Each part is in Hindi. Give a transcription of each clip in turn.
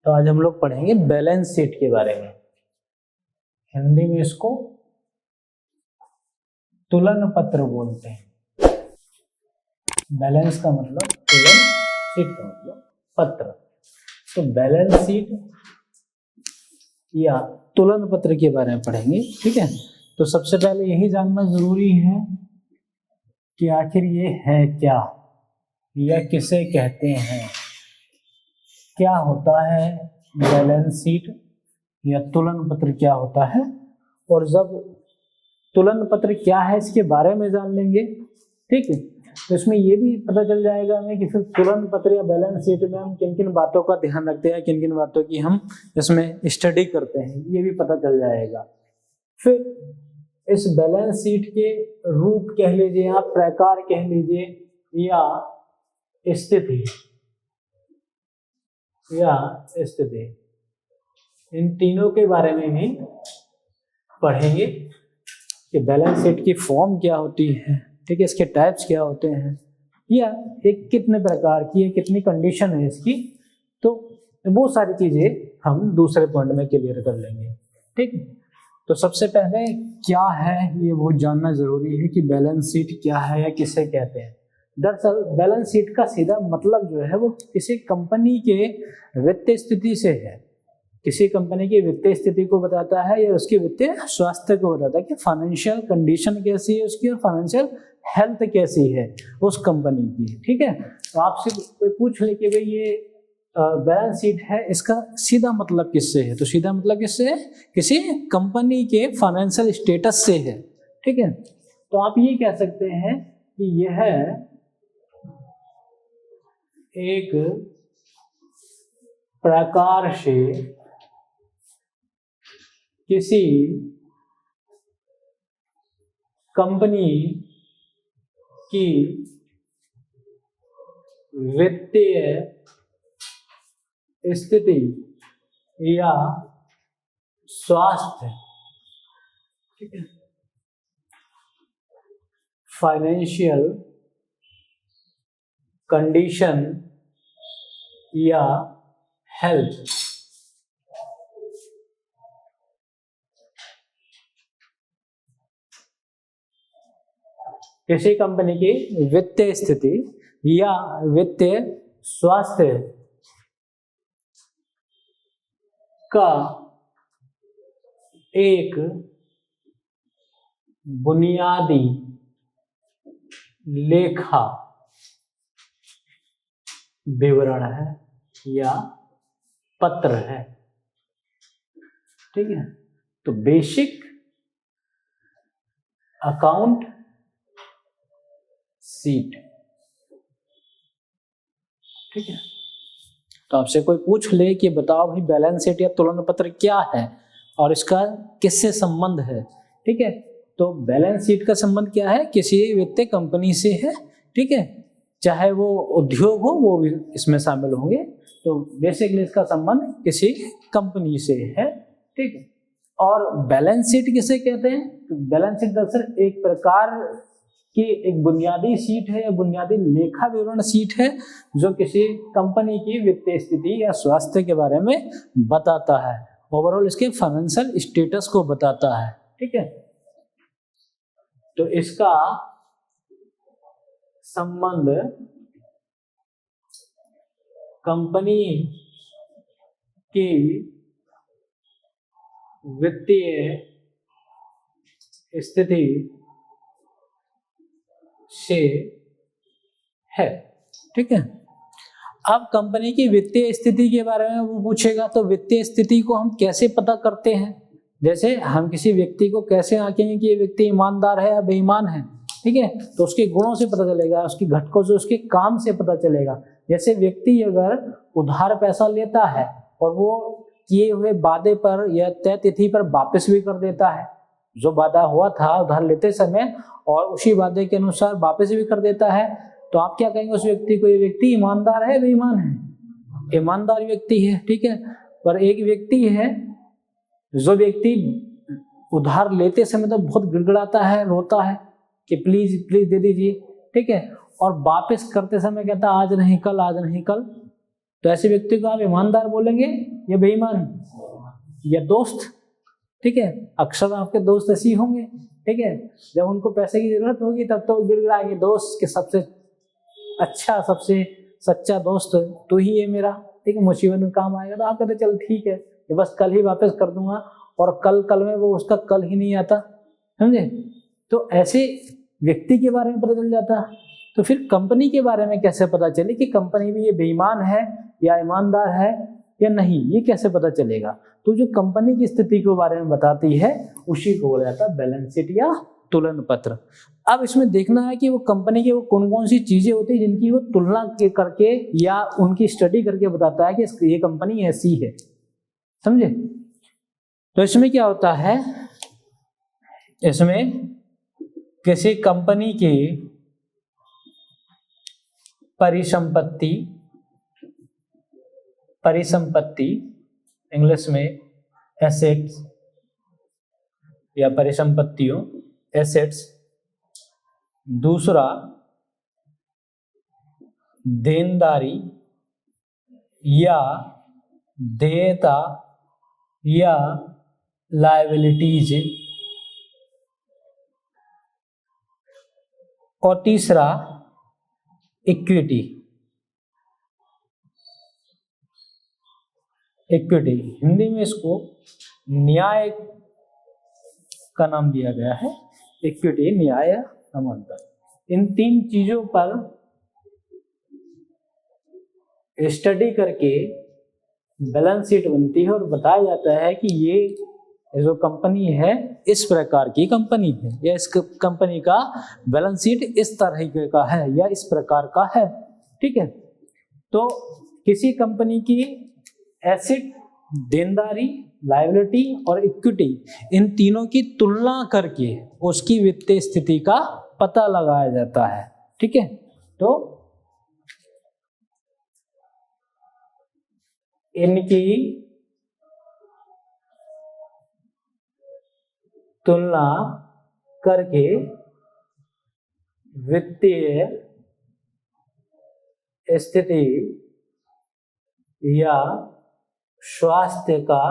तो आज हम लोग पढ़ेंगे बैलेंस शीट के बारे में। हिंदी में इसको तुलन पत्र बोलते हैं। बैलेंस का मतलब तुलन, शीट का मतलब पत्र। तो बैलेंस शीट या तुलन पत्र के बारे में पढ़ेंगे, ठीक है। तो सबसे पहले यही जानना जरूरी है कि आखिर ये है क्या या किसे कहते हैं, क्या होता है बैलेंस शीट या तुलन पत्र क्या होता है। और जब तुलन पत्र क्या है इसके बारे में जान लेंगे, ठीक है, तो इसमें ये भी पता चल जाएगा हमें कि फिर तुलन पत्र या बैलेंस शीट में हम किन किन बातों का ध्यान रखते हैं, किन किन बातों की हम इसमें स्टडी करते हैं, ये भी पता चल जाएगा। फिर इस बैलेंस शीट के रूप कह लीजिए आप, प्रकार कह लीजिए या स्थिति, इन तीनों के बारे में भी पढ़ेंगे कि बैलेंस शीट की फॉर्म क्या होती है, ठीक है, इसके टाइप्स क्या होते हैं, या एक कितने प्रकार की है, कितनी कंडीशन है इसकी। तो वो सारी चीजें हम दूसरे पॉइंट में क्लियर कर लेंगे, ठीक। तो सबसे पहले क्या है ये वो जानना जरूरी है कि बैलेंस शीट क्या है या किसे कहते हैं। दरअसल बैलेंस शीट का सीधा मतलब जो है वो किसी कंपनी के वित्तीय स्थिति से है, किसी कंपनी की वित्तीय स्थिति को बताता है या उसकी वित्तीय स्वास्थ्य को बताता है कि फाइनेंशियल कंडीशन कैसी है उसकी और फाइनेंशियल हेल्थ कैसी है उस कंपनी की, ठीक है। तो आपसे कोई पूछ ले कि भाई ये बैलेंस शीट है, इसका सीधा मतलब किससे है, तो सीधा मतलब किससे है, किसी कंपनी के फाइनेंशियल स्टेटस से है, ठीक है। तो आप ये कह सकते हैं कि यह एक प्रकार से किसी कंपनी की वित्तीय स्थिति या स्वास्थ्य, ठीक है, फाइनेंशियल कंडीशन या हेल्थ किसी कंपनी की वित्तीय स्थिति या वित्तीय स्वास्थ्य का एक बुनियादी लेखा विवरण है या पत्र है, ठीक है। तो बेसिक अकाउंट शीट, ठीक है। तो आपसे कोई पूछ ले कि बताओ भाई बैलेंस शीट या तुलन पत्र क्या है और इसका किससे संबंध है, ठीक है। तो बैलेंस शीट का संबंध क्या है, किसी वित्तीय कंपनी से है, ठीक है, चाहे वो उद्योग हो वो भी इसमें शामिल होंगे। तो बेसिकली इसका संबंध किसी कंपनी से है, ठीक है। और बैलेंस शीट किसे कहते हैं, तो बैलेंस शीट दरअसल एक प्रकार की एक बुनियादी शीट है या बुनियादी लेखा विवरण शीट है जो किसी कंपनी की वित्तीय स्थिति या स्वास्थ्य के बारे में बताता है, ओवरऑल इसके फाइनेंशियल स्टेटस को बताता है, ठीक है। तो इसका संबंध कंपनी की वित्तीय स्थिति से है, ठीक है। अब कंपनी की वित्तीय स्थिति के बारे में वो पूछेगा, तो वित्तीय स्थिति को हम कैसे पता करते हैं, जैसे हम किसी व्यक्ति को कैसे आंकेंगे कि ये व्यक्ति ईमानदार है या बेईमान है, ठीक है, तो उसके गुणों से पता चलेगा, उसकी घटकों से, उसके काम से पता चलेगा। जैसे व्यक्ति अगर उधार पैसा लेता है और वो किए हुए वादे पर या तय तिथि पर वापस भी कर देता है, जो वादा हुआ था उधार लेते समय और उसी वादे के अनुसार वापस भी कर देता है, तो आप क्या कहेंगे उस व्यक्ति को, ये व्यक्ति ईमानदार है बेईमान है, ईमानदार व्यक्ति है, ठीक है। पर एक व्यक्ति है जो व्यक्ति उधार लेते समय तो बहुत गिड़गिड़ाता है, रोता है कि प्लीज प्लीज दे दीजिए, ठीक है, और वापस करते समय कहता आज नहीं कल, आज नहीं कल, तो ऐसे व्यक्ति को आप ईमानदार बोलेंगे या बेईमान या दोस्त, ठीक है। अक्सर आपके दोस्त ऐसे ही होंगे, ठीक है। जब उनको पैसे की जरूरत होगी तब तो गिड़गिड़ाएंगे, दोस्त के सबसे अच्छा सबसे सच्चा दोस्त तू ही है मेरा, ठीक है। मुसीबत में काम आएगा तो आप कहते चल ठीक है, ये बस कल ही वापस कर दूंगा, और कल में वो उसका कल ही नहीं आता, समझे। तो ऐसे व्यक्ति के बारे में पता चल जाता। तो फिर कंपनी के बारे में कैसे पता चले कि कंपनी में ये बेईमान है या ईमानदार है या नहीं, ये कैसे पता चलेगा। तो जो कंपनी की स्थिति के बारे में बताती है उसी को बोला जाता है बैलेंस शीट या तुलन पत्र। अब इसमें देखना है कि वो कंपनी के वो कौन कौन सी चीजें होती है जिनकी वो तुलना करके या उनकी स्टडी करके बताता है कि ये कंपनी ऐसी है, समझे। तो इसमें क्या होता है, इसमें किसी कंपनी की परिसंपत्ति इंग्लिश में एसेट्स या परिसंपत्तियों एसेट्स, दूसरा देनदारी या देयता या लायबिलिटीज, और तीसरा इक्विटी। हिंदी में इसको न्याय का नाम दिया गया है, इक्विटी, न्याय, समांतर। इन तीन चीजों पर स्टडी करके बैलेंस शीट बनती है और बताया जाता है कि ये जो कंपनी है इस प्रकार की कंपनी है, या इस कंपनी का बैलेंस शीट इस तरह का है या इस प्रकार का है, ठीक है। तो किसी कंपनी की एसेट, देनदारी, लायबिलिटी और इक्विटी, इन तीनों की तुलना करके उसकी वित्तीय स्थिति का पता लगाया जाता है, ठीक है। तो इनकी तुलना करके वित्तीय स्थिति या स्वास्थ्य का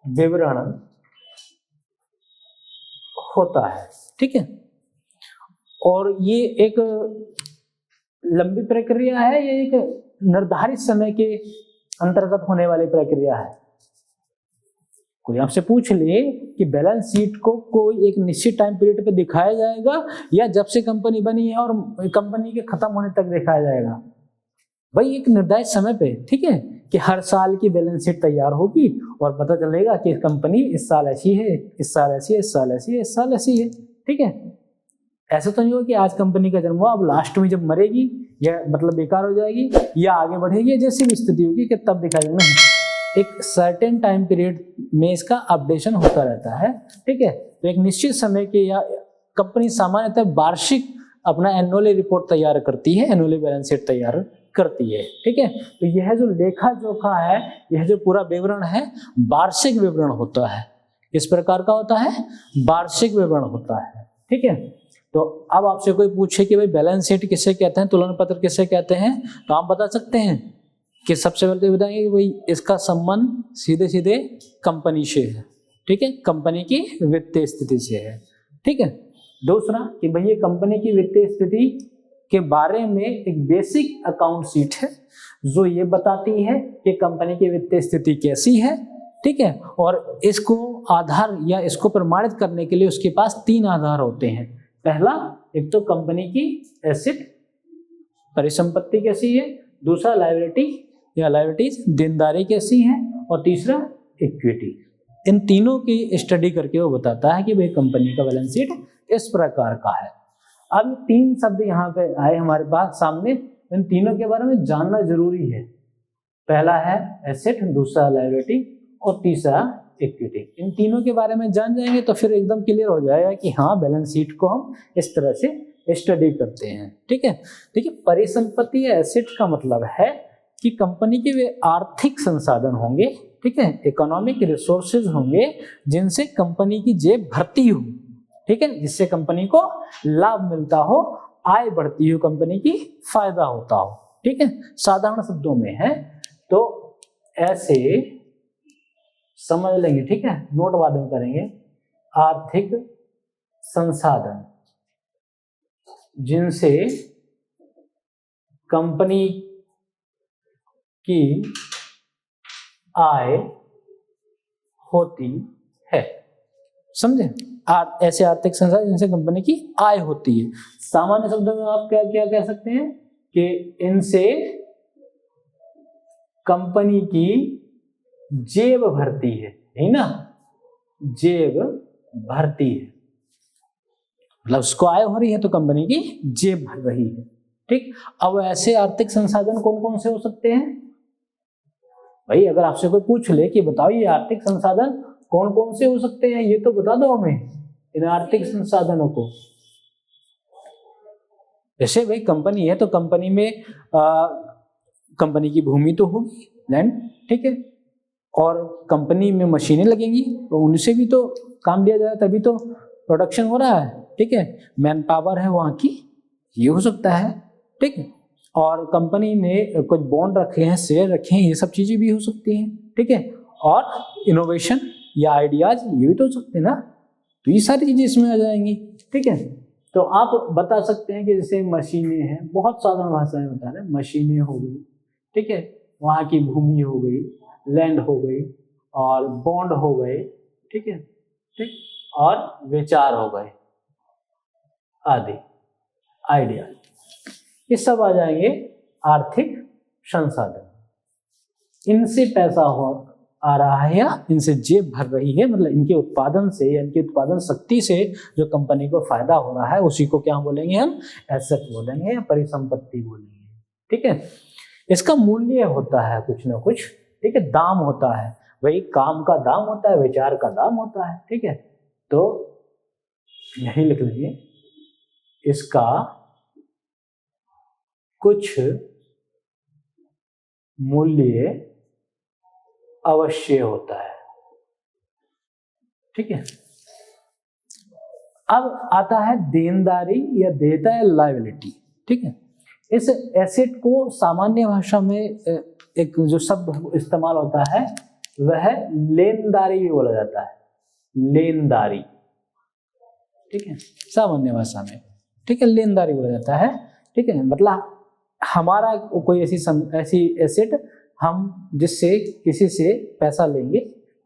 विवरण होता है, ठीक है। और ये एक लंबी प्रक्रिया है, ये एक निर्धारित समय के अंतर्गत होने वाली प्रक्रिया है। कोई आपसे पूछ ले कि बैलेंस शीट को कोई एक निश्चित टाइम पीरियड पे दिखाया जाएगा या जब से कंपनी बनी है और कंपनी के खत्म होने तक दिखाया जाएगा, भाई एक निर्धारित समय पे, ठीक है, कि हर साल की बैलेंस शीट तैयार होगी और पता चलेगा कि कंपनी इस साल ऐसी है, इस साल ऐसी है, इस साल ऐसी है, इस साल ऐसी है, ठीक है। ऐसा तो नहीं हो कि आज कंपनी का जन्म हुआ, अब लास्ट में जब मरेगी या मतलब बेकार हो जाएगी या आगे बढ़ेगी, जैसी भी स्थिति होगी कि तब दिखाएगा, नहीं, एक सर्टेन टाइम पीरियड में इसका अपडेशन होता रहता है, ठीक है। तो एक निश्चित समय के या कंपनी सामान्यतः वार्षिक अपना एनुअली रिपोर्ट तैयार करती है, एनुअली बैलेंस शीट तैयार करती है, ठीक है। तो यह जो लेखा जोखा है, यह जो पूरा विवरण है, वार्षिक विवरण होता है। इस प्रकार का होता है, वार्षिक विवरण होता है, ठीक है। तो अब आपसे कोई पूछे कि भाई बैलेंस शीट किसे कहते हैं, तुलन पत्र किसे कहते हैं, तो आप बता सकते हैं कि सबसे पहले तो बताएंगे कि भाई इसका संबंध सीधे सीधे कंपनी से है, ठीक है, कंपनी की वित्तीय स्थिति से है, ठीक है। दूसरा कि भाई ये कंपनी की वित्तीय स्थिति के बारे में एक बेसिक अकाउंट शीट है जो ये बताती है कि कंपनी की वित्तीय स्थिति कैसी है, ठीक है। और इसको आधार या इसको प्रमाणित करने के लिए उसके पास 3 आधार होते हैं। पहला, एक तो कंपनी की एसेट, परिसंपत्ति कैसी है, दूसरा लायबिलिटी या लायबिलिटीज, देनदारी कैसी है, और तीसरा इक्विटी। इन तीनों की स्टडी करके वो बताता है कि भाई कंपनी का बैलेंस शीट इस प्रकार का है। अब 3 शब्द यहाँ पे आए हमारे पास सामने, इन तीनों के बारे में जानना जरूरी है। पहला है एसेट, दूसरा लायबिलिटी और तीसरा इक्विटी। इन तीनों के बारे में जान जाएंगे तो फिर एकदम क्लियर हो जाएगा कि हाँ बैलेंस शीट को हम इस तरह से स्टडी करते हैं, ठीक है। देखिए, परिसंपत्ति या एसेट का मतलब है कि कंपनी के वे आर्थिक संसाधन होंगे, ठीक है, इकोनॉमिक रिसोर्सेज होंगे जिनसे कंपनी की जेब भरती हो, ठीक है, जिससे कंपनी को लाभ मिलता हो, आय बढ़ती हो, कंपनी की फायदा होता हो। ठीक है, साधारण शब्दों में है तो ऐसे समझ लेंगे। ठीक है, नोट बाद में करेंगे। आर्थिक संसाधन जिनसे कंपनी की आय होती है, समझे? ऐसे आर्थिक संसाधन जिनसे कंपनी की आय होती है। सामान्य शब्दों में आप क्या क्या कह सकते हैं कि इनसे कंपनी की जेब भरती है, यही ना, जेब भरती है, मतलब उसको आय हो रही है तो कंपनी की जेब भर रही है। ठीक, अब ऐसे आर्थिक संसाधन कौन कौन से हो सकते हैं भाई? अगर आपसे कोई पूछ ले कि बताओ ये आर्थिक संसाधन कौन कौन से हो सकते हैं, ये तो बता दो हमें इन आर्थिक संसाधनों को। जैसे भाई कंपनी है तो कंपनी में कंपनी की भूमि तो होगी, लैंड, ठीक है, और कंपनी में मशीनें लगेंगी तो उनसे भी तो काम लिया जाए, तभी तो प्रोडक्शन हो रहा है। ठीक है, मैन पावर है वहाँ की, ये हो सकता है। ठीक है, और कंपनी ने कुछ बॉन्ड रखे हैं, शेयर रखे हैं, ये सब चीजें भी हो सकती हैं। ठीक है, और इनोवेशन या आइडियाज ये भी तो हो सकते हैं ना, तो ये सारी चीजें इसमें आ जाएंगी। ठीक है, तो आप बता सकते हैं कि जैसे मशीनें हैं, बहुत साधारण भाषा में बता रहे हैं, मशीनें हो गई, ठीक है, वहाँ की भूमि हो गई, लैंड हो गई, और बॉन्ड हो गए, ठीक है, ठीक, और विचार हो गए आदि, आइडिया, ये सब आ जाएंगे आर्थिक संसाधन। इनसे पैसा आ रहा है या इनसे जेब भर रही है, मतलब इनके उत्पादन से या इनकी उत्पादन शक्ति से जो कंपनी को फायदा हो रहा है, उसी को क्या बोलेंगे हम? एसेट बोलेंगे या परिसंपत्ति बोलेंगे। ठीक है, इसका मूल्य होता है कुछ ना कुछ, ठीक है, दाम होता है, वही काम का दाम होता है, विचार का दाम होता है। ठीक है, तो यही लिख लीजिए, इसका कुछ मूल्य अवश्य होता है। ठीक है, अब आता है देनदारी या देयता या लायबिलिटी। ठीक है, इस एसेट को सामान्य भाषा में एक जो शब्द इस्तेमाल होता है वह लेनदारी भी बोला जाता है, लेनदारी। ठीक है, सामान्य भाषा में, ठीक है, लेनदारी बोला जाता है। ठीक है, मतलब हमारा कोई ऐसी एसेट हम जिससे किसी से पैसा लेंगे,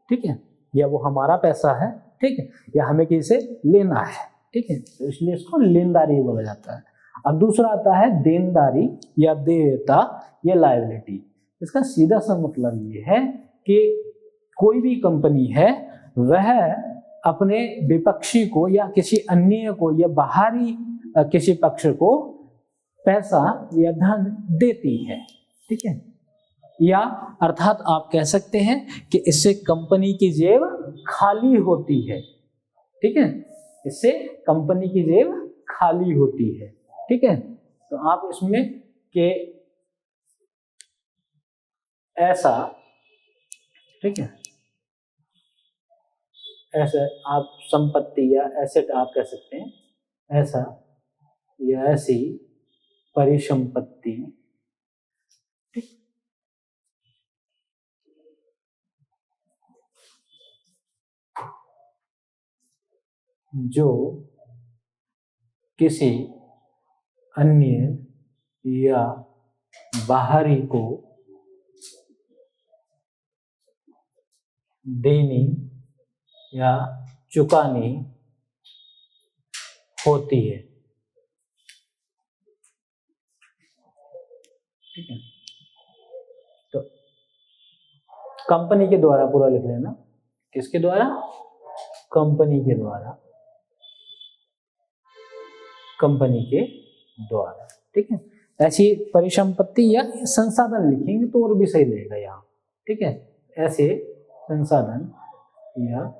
ठीक है, या वो हमारा पैसा है, ठीक है, या हमें किसी से लेना है, ठीक है, तो इसलिए इसको लेनदारी बोला जाता है। अब दूसरा आता है देनदारी या देयता या लायबिलिटी। इसका सीधा सा मतलब ये है कि कोई भी कंपनी है वह अपने विपक्षी को या किसी अन्य को या बाहरी किसी पक्ष को पैसा या धन देती है। ठीक है, या अर्थात आप कह सकते हैं कि इससे कंपनी की जेब खाली होती है। ठीक है, इससे कंपनी की जेब खाली होती है। ठीक है, तो आप इसमें के ऐसा, ठीक है, ऐसे आप संपत्ति या एसेट आप कह सकते हैं, ऐसा या ऐसी परिसंपत्ति जो किसी अन्य या बाहरी को देनी या चुकानी होती है। ठीक है, तो कंपनी के द्वारा पूरा लिख लेना, किसके द्वारा? कंपनी के द्वारा, कंपनी के द्वारा। ठीक है, ऐसी परिसंपत्ति या संसाधन लिखेंगे तो और भी सही रहेगा यहाँ। ठीक है, ऐसे संसाधन या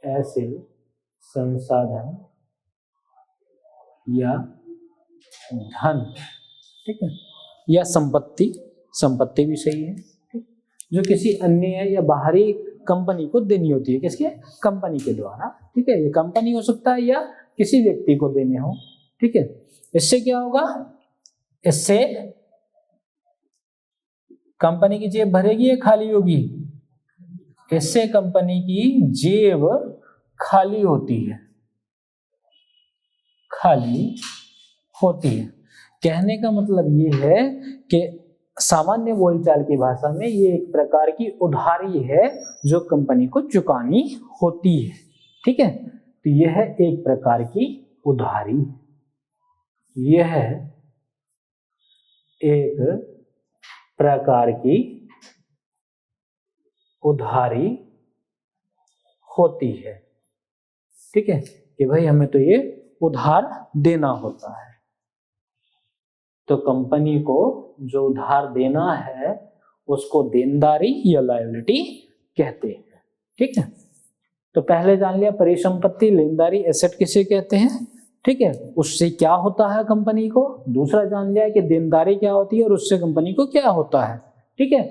ऐसे संसाधन या धन, ठीक है, या संपत्ति, संपत्ति भी सही है, जो किसी अन्य या बाहरी कंपनी को देनी होती है, किसके, कंपनी के द्वारा, ठीक है। ये कंपनी हो सकता है या किसी व्यक्ति को देने हो, ठीक है। इससे क्या होगा, इससे कंपनी की जेब भरेगी या खाली होगी, इससे कंपनी की जेब खाली होती है, खाली होती है। कहने का मतलब ये है कि सामान्य बोलचाल की भाषा में ये एक प्रकार की उधारी है जो कंपनी को चुकानी होती है, ठीक है। तो यह है एक प्रकार की उधारी, यह एक प्रकार की उधारी होती है, ठीक है, कि भाई हमें तो ये उधार देना होता है। तो कंपनी को जो उधार देना है उसको देनदारी या लायबिलिटी कहते हैं, ठीक है। तो पहले जान लिया परिसंपत्ति, लेनदारी, एसेट किसे कहते हैं, ठीक है, उससे क्या होता है कंपनी को। दूसरा जान लिया कि देनदारी क्या होती है और उससे कंपनी को क्या होता है, ठीक है।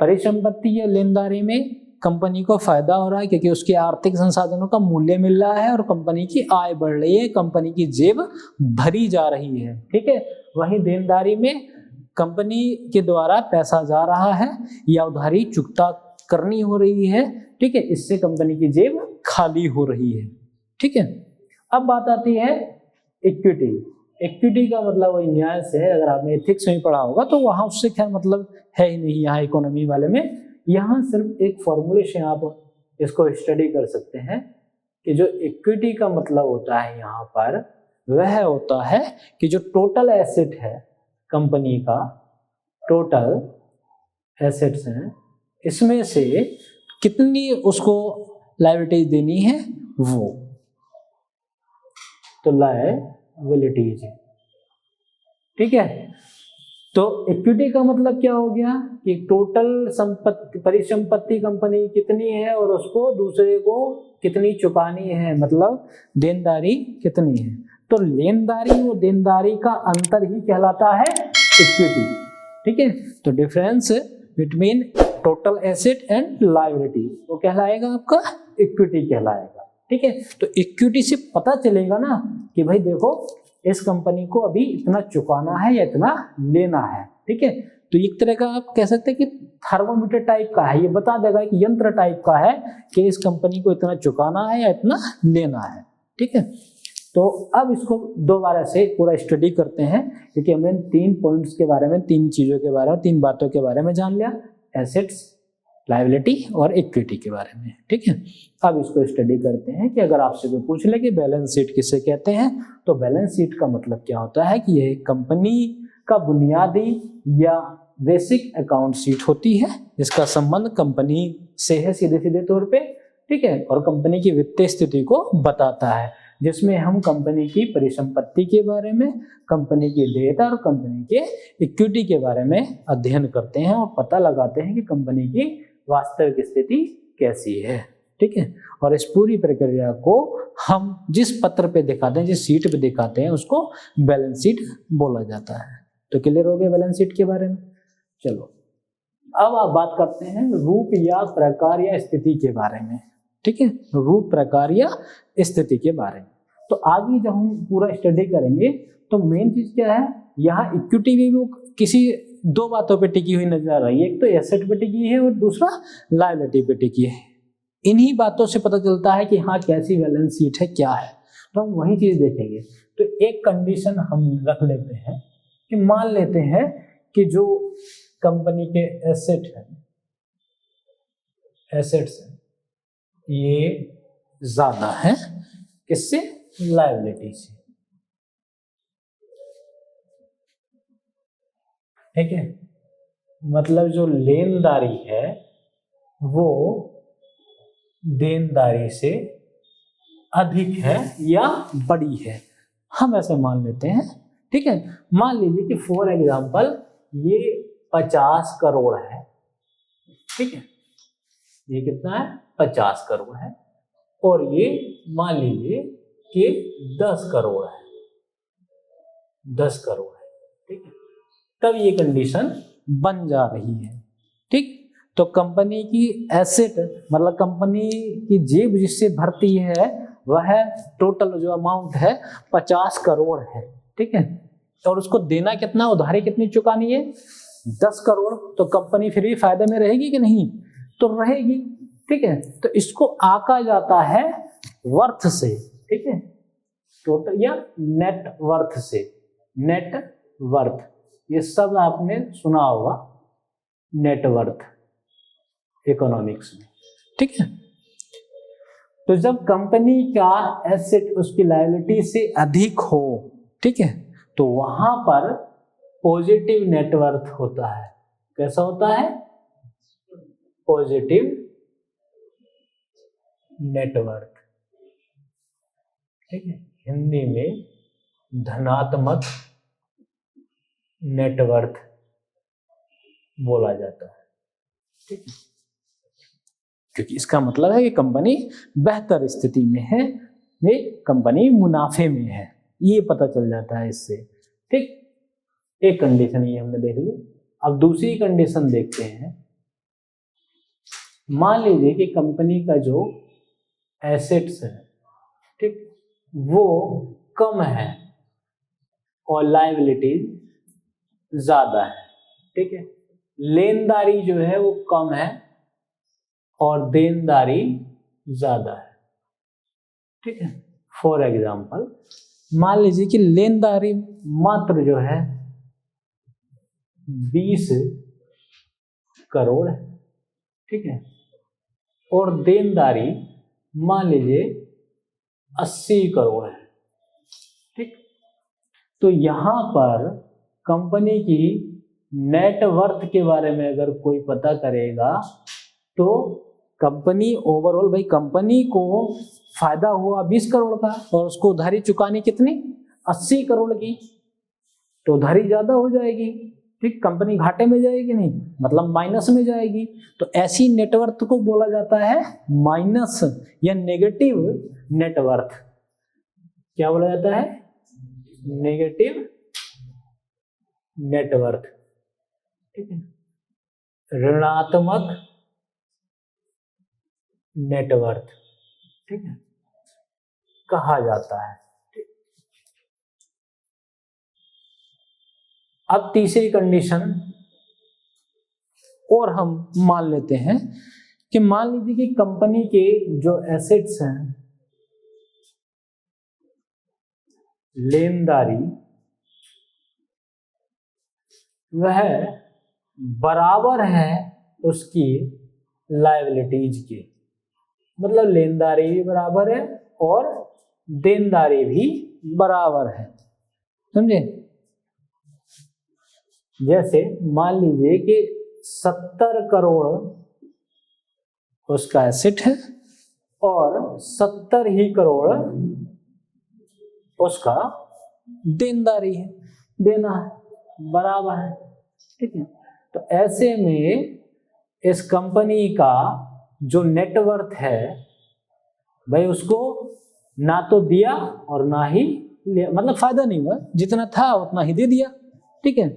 परिसंपत्ति या लेनदारी में कंपनी को फायदा हो रहा है क्योंकि उसके आर्थिक संसाधनों का मूल्य मिल रहा है और कंपनी की आय बढ़ रही है, कंपनी की जेब भरी जा रही है, ठीक है। वहीं देनदारी में कंपनी के द्वारा पैसा जा रहा है या उधारी चुकता करनी हो रही है, ठीक है, इससे कंपनी की जेब खाली हो रही है, ठीक है। अब बात आती है इक्विटी। इक्विटी का मतलब वही न्यास है, अगर आपने एथिक्स में पढ़ा होगा तो वहां उससे क्या मतलब है ही नहीं यहाँ इकोनॉमी वाले में। यहाँ सिर्फ एक फॉर्मूले से आप इसको स्टडी कर सकते हैं कि जो इक्विटी का मतलब होता है यहाँ पर वह होता है कि जो टोटल एसेट है कंपनी का, टोटल एसेट्स हैं, इसमें से कितनी उसको लायबिलिटीज देनी है वो, तो लायबिलिटीज, ठीक है। तो इक्विटी का मतलब क्या हो गया कि टोटल संपत्ति, परिसंपत्ति कंपनी कितनी है और उसको दूसरे को कितनी चुकानी है, मतलब देनदारी कितनी है। तो लेनदारी और देनदारी का अंतर ही कहलाता है इक्विटी, ठीक है। तो difference between total asset and liability वो कहलाएगा आपका इक्विटी कहलाएगा, ठीक है। तो इक्विटी से पता चलेगा ना कि भाई देखो इस कंपनी को अभी इतना चुकाना है या इतना लेना है, ठीक है। तो एक तरह का आप कह सकते हैं कि थर्मोमीटर टाइप का है, ये बता देगा कि यंत्र टाइप का है कि इस कंपनी को इतना चुकाना है या इतना लेना है, ठीक है। तो अब इसको दोबारा से पूरा स्टडी करते हैं क्योंकि हमने 3 पॉइंट्स के बारे में, 3 चीजों के बारे में, 3 बातों के बारे में जान लिया, एसेट्स, लायबिलिटी और इक्विटी के बारे में, ठीक है। अब इसको स्टडी करते हैं कि अगर आपसे कोई पूछ ले कि बैलेंस शीट किसे कहते हैं, तो बैलेंस शीट का मतलब क्या होता है कि यह कंपनी का बुनियादी या बेसिक अकाउंट शीट होती है। इसका संबंध कंपनी से है सीधे सीधे तौर पे, ठीक है, और कंपनी की वित्तीय स्थिति को बताता है, जिसमें हम कंपनी की परिसंपत्ति के बारे में, कंपनी की देयता और कंपनी के इक्विटी के बारे में अध्ययन करते हैं और पता लगाते हैं कि कंपनी की वास्तविक स्थिति कैसी है, ठीक है। और इस पूरी प्रक्रिया को हम जिस पत्र पे दिखाते हैं, जिस शीट पे दिखाते हैं, उसको बैलेंस शीट बोला जाता है। तो क्लियर हो गया बैलेंस शीट के बारे में। चलो अब आप बात करते हैं रूप या प्रकार या स्थिति के बारे में, ठीक है, रूप, प्रकार या स्थिति के बारे में। तो आगे जब हम पूरा स्टडी करेंगे तो मेन चीज क्या है, यहाँ इक्विटी भी वो किसी 2 बातों पे टिकी हुई नजर आ रही है, एक तो एसेट पे टिकी है और दूसरा लायबिलिटी पे टिकी है। इन्हीं बातों से पता चलता है कि हाँ कैसी बैलेंस शीट है, क्या है, तो हम वही चीज देखेंगे। तो एक कंडीशन हम रख लेते हैं कि मान लेते हैं कि जो कंपनी के एसेट है, एसेट्स है, ये ज्यादा है किससे, लायबिलिटी से, ठीक है। मतलब जो लेनदारी है वो देनदारी से अधिक है या बड़ी है, हम ऐसे मान लेते हैं, ठीक है। मान लीजिए कि फॉर एग्जांपल ये 50 करोड़ है, ठीक है, ये कितना है, 50 करोड़ है, और ये मान लीजिए कि 10 करोड़ है, 10 करोड़ है, ठीक है। तब ये कंडीशन बन जा रही है। ठीक, तो कंपनी की एसेट मतलब कंपनी की जेब जिससे भरती है वह टोटल जो अमाउंट है 50 करोड़ है। ठीक है, और उसको देना कितना, उधारी कितनी चुकानी है 10 करोड़। तो कंपनी फिर भी फायदे में रहेगी कि नहीं, तो रहेगी। ठीक है, तो इसको आका जाता है वर्थ से। ठीक है, टोटल या नेट वर्थ से। नेट वर्थ ये सब आपने सुना होगा, नेट वर्थ इकोनॉमिक्स में। ठीक है, तो जब कंपनी का एसेट उसकी लायबिलिटी से अधिक हो, ठीक है, तो वहां पर पॉजिटिव नेटवर्थ होता है। कैसा होता है, पॉजिटिव नेटवर्थ। ठीक है, हिंदी में धनात्मक नेटवर्थ बोला जाता है। ठीक है, क्योंकि इसका मतलब है कि कंपनी बेहतर स्थिति में है, ये कंपनी मुनाफे में है, ये पता चल जाता है इससे। ठीक, एक कंडीशन ये हमने देख ली। अब दूसरी कंडीशन देखते हैं। मान लीजिए कि कंपनी का जो एसेट्स है, ठीक, वो कम है और लायबिलिटीज ज्यादा है। ठीक है, लेनदारी जो है वो कम है और देनदारी ज्यादा है। ठीक है, फॉर एग्जाम्पल मान लीजिए कि लेनदारी मात्र जो है 20 करोड़ है। ठीक है, और देनदारी मान लीजिए 80 करोड़ है। ठीक, तो यहां पर कंपनी की नेटवर्थ के बारे में अगर कोई पता करेगा तो कंपनी ओवरऑल, भाई कंपनी को फायदा हुआ 20 करोड़ का और उसको उधारी चुकानी कितनी 80 करोड़ की, तो उधारी ज्यादा हो जाएगी। ठीक, कंपनी घाटे में जाएगी नहीं, मतलब माइनस में जाएगी। तो ऐसी नेटवर्थ को बोला जाता है माइनस या नेगेटिव नेटवर्थ। क्या बोला जाता है, नेगेटिव नेटवर्थ। ठीक है, ऋणात्मक नेटवर्थ, ठीक है, कहा जाता है। अब तीसरी कंडीशन और हम मान लेते हैं कि मान लीजिए कि कंपनी के जो एसेट्स हैं, लेनदारी वह बराबर है उसकी लायबिलिटीज के, मतलब लेनदारी भी बराबर है और देनदारी भी बराबर है। समझे, जैसे मान लीजिए कि 70 करोड़ उसका एसेट है और 70 ही करोड़ उसका देनदारी है, देना है, बराबर है। ठीक है, तो ऐसे में इस कंपनी का जो नेटवर्थ है भाई उसको ना तो दिया और ना ही लिया, मतलब फायदा नहीं हुआ, जितना था उतना ही दे दिया। ठीक है,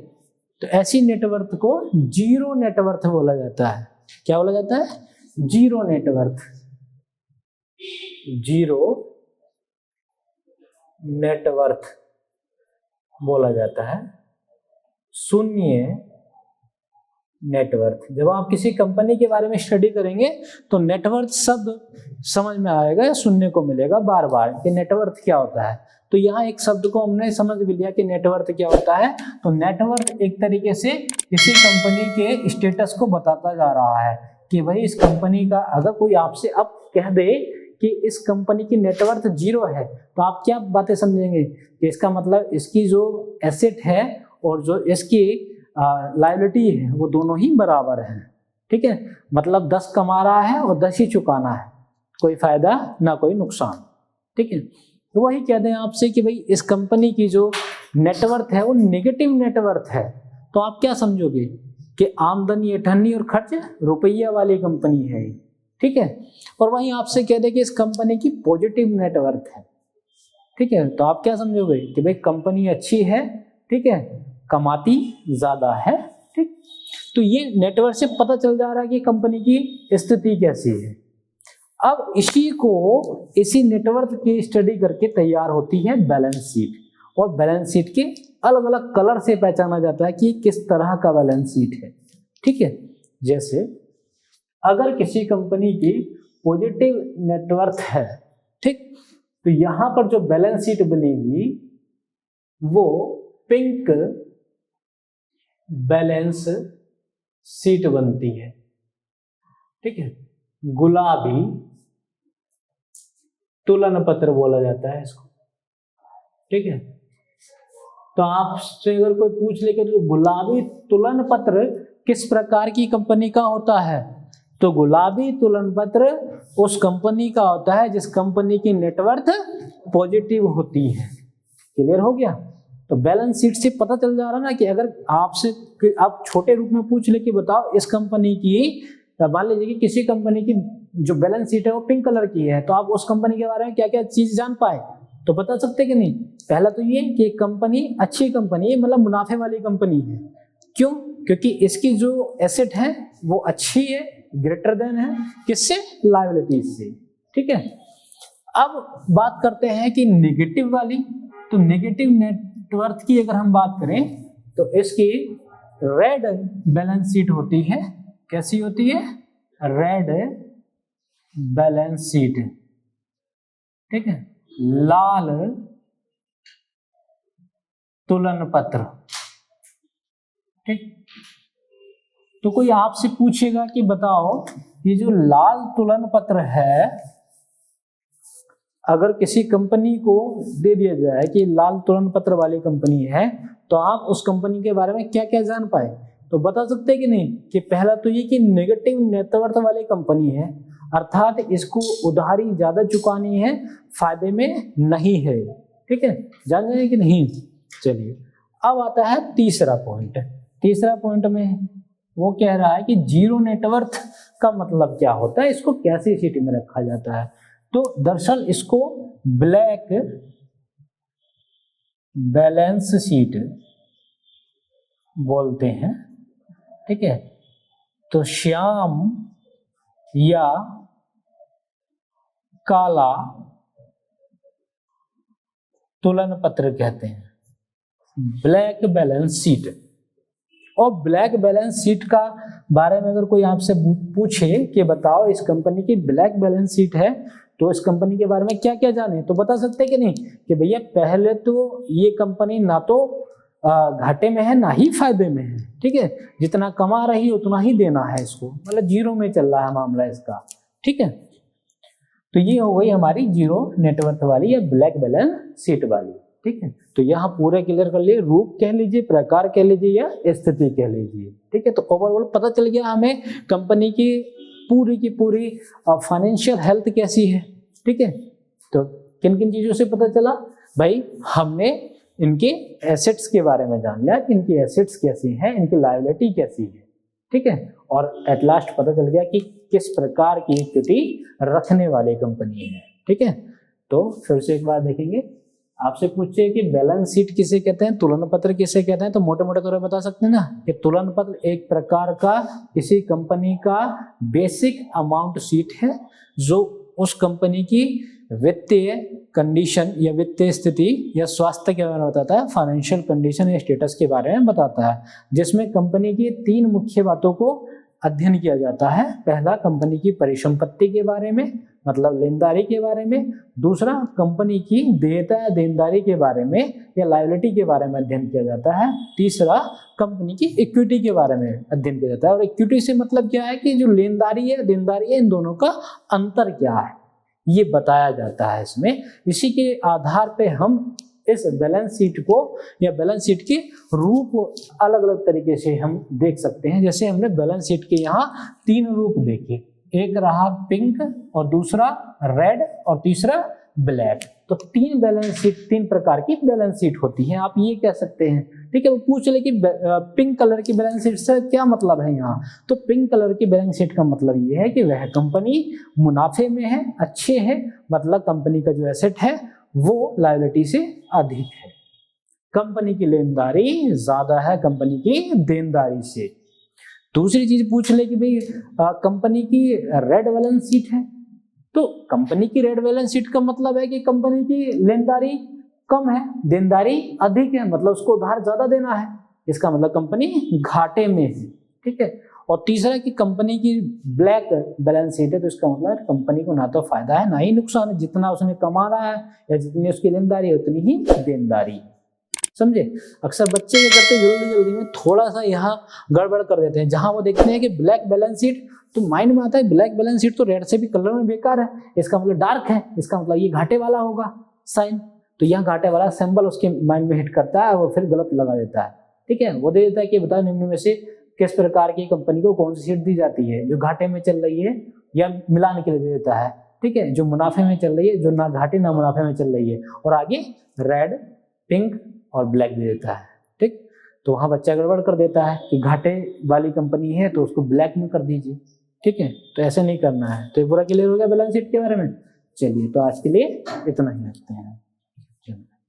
तो ऐसी नेटवर्थ को जीरो नेटवर्थ बोला जाता है। क्या बोला जाता है, जीरो नेटवर्थ। जीरो नेटवर्थ बोला जाता है, शून्य नेटवर्थ। जब आप किसी कंपनी के बारे में स्टडी करेंगे तो नेटवर्थ शब्द समझ में आएगा या सुनने को मिलेगा बार बार कि नेटवर्थ क्या होता है। तो यहाँ एक शब्द को हमने समझ भी लिया कि नेटवर्थ क्या होता है। तो नेटवर्थ एक तरीके से किसी कंपनी के स्टेटस को बताता जा रहा है कि भाई इस कंपनी का, अगर कोई आपसे अब कह दे कि इस कंपनी की नेटवर्थ जीरो है तो आप क्या बातें समझेंगे कि इसका मतलब इसकी जो एसेट है और जो इसकी लायबिलिटी है वो दोनों ही बराबर हैं। ठीक है, मतलब 10 कमा रहा है और 10 ही चुकाना है, कोई फायदा ना कोई नुकसान। ठीक है, तो वही कह दें आपसे कि भाई इस कंपनी की जो नेटवर्थ है वो नेगेटिव नेटवर्थ है, तो आप क्या समझोगे कि आमदनी अठन्नी और खर्च रुपया वाली कंपनी है। ठीक है, और वहीं आपसे कह दे कि इस कंपनी की पॉजिटिव नेटवर्थ है। ठीक है, तो आप क्या समझोगे कि भाई कंपनी अच्छी है, ठीक है, कमाती ज्यादा है। ठीक, तो ये नेटवर्क से पता चल जा रहा है कि कंपनी की स्थिति कैसी है। अब इसी नेटवर्क की स्टडी करके तैयार होती है बैलेंस शीट, और बैलेंस शीट के अलग अलग कलर से पहचाना जाता है कि किस तरह का बैलेंस शीट है। ठीक है, जैसे अगर किसी कंपनी की पॉजिटिव नेटवर्थ है, ठीक, तो यहां पर जो बैलेंस शीट बनेगी वो पिंक बैलेंस शीट बनती है। ठीक है, गुलाबी तुलन पत्र बोला जाता है इसको। ठीक है, तो आपसे अगर कोई पूछ ले कि तो गुलाबी तुलन पत्र किस प्रकार की कंपनी का होता है, तो गुलाबी तुलन पत्र उस कंपनी का होता है जिस कंपनी की नेटवर्थ पॉजिटिव होती है। क्लियर हो गया? तो बैलेंस शीट से पता चल जा रहा ना कि अगर आप छोटे रूप में पूछ ले कि बताओ इस कंपनी की, मान लीजिए कि किसी कंपनी की जो बैलेंस शीट है वो पिंक कलर की है, तो आप उस कंपनी के बारे में क्या क्या चीज जान पाए तो बता सकते कि नहीं? पहला तो ये कि कंपनी अच्छी कंपनी है, मतलब मुनाफे वाली कंपनी है। क्यों? क्योंकि इसकी जो एसेट है वो अच्छी है, ग्रेटर देन है किससे? लायबिलिटीज से। ठीक है, अब बात करते हैं कि नेगेटिव वाली। तो नेगेटिव नेटवर्थ की अगर हम बात करें तो इसकी रेड बैलेंस शीट होती है। कैसी होती है? Red balance sheet. ठीक है, लाल तुलन पत्र। ठीक, तो कोई आपसे पूछेगा कि बताओ ये जो लाल तुलन पत्र है अगर किसी कंपनी को दे दिया जाए कि लाल तुलन पत्र वाली कंपनी है, तो आप उस कंपनी के बारे में क्या क्या जान पाए तो बता सकते हैं कि नहीं? कि पहला तो ये कि नेगेटिव नेटवर्थ वाली कंपनी है, अर्थात इसको उधारी ज्यादा चुकानी है, फायदे में नहीं है। ठीक है, जान जाए कि नहीं? चलिए, अब आता है तीसरा पॉइंट। तीसरा पॉइंट में वो कह रहा है कि जीरो नेटवर्थ का मतलब क्या होता है, इसको कैसी शीट में रखा जाता है। तो दरअसल इसको ब्लैक बैलेंस शीट बोलते हैं। ठीक है, तो श्याम या काला तुलन पत्र कहते हैं, ब्लैक बैलेंस शीट। और ब्लैक बैलेंस शीट का बारे में अगर कोई आपसे पूछे कि बताओ इस कंपनी की ब्लैक बैलेंस शीट है तो इस कंपनी के बारे में क्या क्या जाने, तो बता सकते कि नहीं? कि भैया पहले तो ये कंपनी ना तो घाटे में है ना ही फायदे में है। ठीक है, जितना कमा रही है उतना ही देना है इसको, मतलब जीरो में चल रहा है मामला इसका। ठीक है, तो ये हो गई हमारी जीरो नेटवर्थ वाली या ब्लैक बैलेंस शीट वाली। ठीक है, तो यहाँ पूरे क्लियर कर लिए, रूप कह लीजिए, प्रकार कह लीजिए या स्थिति कह लीजिए। ठीक है, तो ओवरऑल पता चल गया हमें कंपनी की पूरी फाइनेंशियल हेल्थ कैसी है। ठीक है, तो किन किन चीजों से पता चला भाई? हमने इनके एसेट्स के बारे में जान लिया कि इनकी एसेट्स कैसी हैं, इनकी लायबिलिटी कैसी है। ठीक है, और एट लास्ट पता चल गया कि किस प्रकार की इक्विटी रखने वाली कंपनी है। ठीक है, तो फिर से एक बार देखेंगे, आपसे पूछे कि बैलेंस शीट किसे कहते हैं, तुलन पत्र किसे कहते हैं, तो मोटे मोटे तौर पर बता सकते हैं ना कि तुलन पत्र एक प्रकार का किसी कंपनी का बेसिक अमाउंट शीट है जो उस कंपनी की वित्तीय कंडीशन या वित्तीय स्थिति या स्वास्थ्य के बारे में बताता है, फाइनेंशियल कंडीशन या स्टेटस के बारे में बताता है, जिसमें कंपनी की तीन मुख्य बातों को अध्ययन किया जाता है। पहला कंपनी की परिसंपत्ति के बारे में, मतलब लेनदारी के बारे में। दूसरा कंपनी की देयता या देनदारी के बारे में या लायबिलिटी के बारे में अध्ययन किया जाता है। तीसरा कंपनी की इक्विटी के बारे में अध्ययन किया जाता है। और इक्विटी से मतलब क्या है कि जो लेनदारी है देनदारी है इन दोनों का अंतर क्या है ये बताया जाता है इसमें। इसी के आधार पे हम इस बैलेंस शीट को या बैलेंस शीट के रूप अलग अलग तरीके से हम देख सकते हैं। जैसे हमने बैलेंस शीट के यहाँ तीन रूप देखे, एक रहा पिंक और दूसरा रेड और तीसरा ब्लैक। तो तीन बैलेंस शीट, तीन प्रकार की बैलेंस शीट होती है, आप ये कह सकते हैं। ठीक है, वो पूछ ले कि पिंक कलर की बैलेंस शीट से क्या मतलब है यहाँ, तो पिंक कलर की बैलेंस शीट का मतलब ये है कि वह कंपनी मुनाफे में है, अच्छे है, मतलब कंपनी का जो एसेट है वो लायबिलिटी से अधिक है। कंपनी की लेनदारी ज्यादा है कंपनी की देनदारी से। दूसरी चीज पूछ ले कि भाई कंपनी की रेड बैलेंस शीट है, तो कंपनी की रेड बैलेंस शीट का मतलब है कि कंपनी की लेनदारी कम है, देनदारी अधिक है, मतलब उसको उधार ज्यादा देना है, इसका मतलब कंपनी घाटे में है, ठीक है। और तीसरा कि कंपनी की ब्लैक बैलेंस शीट है, तो इसका मतलब कंपनी को ना तो फायदा है ना ही नुकसान है, जितना उसने कमा रहा है या जितनी उसकी लेनदारी है उतनी ही देनदारी, समझे। अक्सर बच्चे क्या करते हैं, जल्दी जल्दी में थोड़ा सा यहाँ गड़बड़ कर देते हैं, जहां वो देखते हैं कि ब्लैक बैलेंस शीट, तो माइंड में आता है ब्लैक बैलेंस शीट तो रेड से भी कलर में बेकार है, इसका मतलब डार्क है, इसका मतलब ये घाटे वाला होगा साइन, तो यहाँ घाटे वाला सिंबल उसके माइंड में हिट करता है, वो फिर गलत लगा देता है, ठीक है। वो दे देता है कि बताओ निम्न में से किस प्रकार की कंपनी को कौन सी शीट दी जाती है, जो घाटे में चल रही है या मिलाने के लिए दे देता है, ठीक है, जो मुनाफे में चल रही है, जो ना घाटे ना मुनाफे में चल रही है, और आगे रेड, पिंक और ब्लैक दे देता है, ठीक। तो वहां बच्चा गड़बड़ कर देता है कि घाटे वाली कंपनी है तो उसको ब्लैक में कर दीजिए, ठीक है, तो ऐसे नहीं करना है। तो ये पूरा क्लियर हो गया बैलेंस शीट के बारे में। चलिए, तो आज के लिए इतना ही रखते हैं।